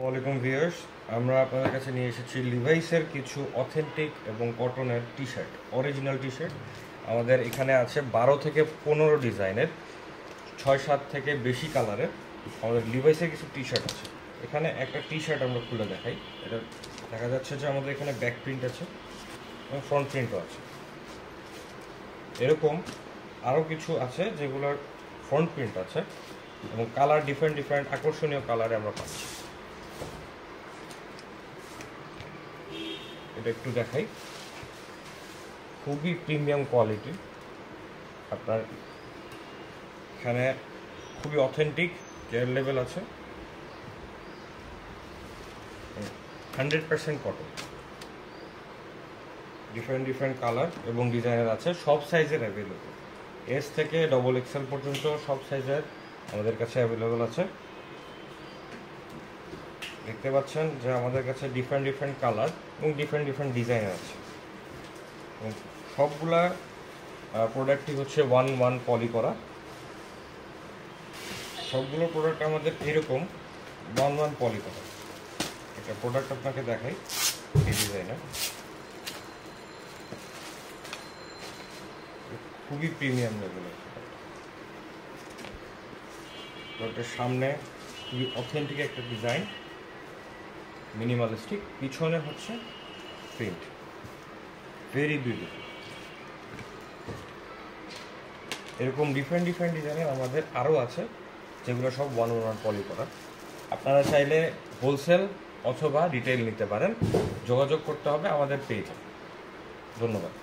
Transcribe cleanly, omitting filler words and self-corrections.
ওয়ালাইকুম ভিউয়ার্স, আমরা আপনাদের কাছে নিয়ে এসেছি লিভাইসের কিছু অথেন্টিক এবং কটনের T shirt, original T shirt. আমাদের এখানে আছে 12 থেকে 15 ডিজাইনের, 6-7 থেকে বেশি কালারের আমাদের লিভাইসের কিছু টি শার্ট আছে। এখানে একটা টি শার্ট আমরা খুলে দেখাই। এটা দেখা যাচ্ছে যে আমাদের এখানে ব্যাক প্রিন্ট আছে এবং ফ্রন্ট প্রিন্টও আছে। এরকম আরও কিছু আছে যেগুলোর ফ্রন্ট প্রিন্ট আছে এবং কালার ডিফারেন্ট আকর্ষণীয় কালারে আমরা পাচ্ছি। এটা একটু দেখাই, খুবই প্রিমিয়াম কোয়ালিটি। আপনার এখানে খুবই অথেন্টিক কেয়ার লেভেল আছে, 100% কটন। ডিফারেন্ট কালার এবং ডিজাইনের আছে, সব সাইজের অ্যাভেলেবল। এস থেকে XXL পর্যন্ত সব সাইজের আমাদের কাছে অ্যাভেলেবল আছে। দেখতে পাচ্ছেন যে আমাদের কাছে ডিফারেন্ট কালার এবং ডিফারেন্ট ডিজাইন আছে এবং সবগুলা প্রোডাক্টই হচ্ছে 1-1 পলি করা। সবগুলো প্রোডাক্ট আমাদের এরকম 1-1 পলি করা। একটা প্রোডাক্ট আপনাকে দেখাই, এই ডিজাইনের খুবই প্রিমিয়াম লেভেলের। প্রোডাক্টের সামনে খুবই অথেন্টিক একটা ডিজাইন, মিনিমালিস্টিক, পিছনে হচ্ছে প্রিন্ট, ভেরি বিউটিফুল। এরকম ডিফারেন্ট ডিজাইনের আমাদের আরও আছে, যেগুলো সব 1-1 পলি করা। আপনারা চাইলে হোলসেল অথবা রিটেল নিতে পারেন, যোগাযোগ করতে হবে আমাদের পেজে। ধন্যবাদ।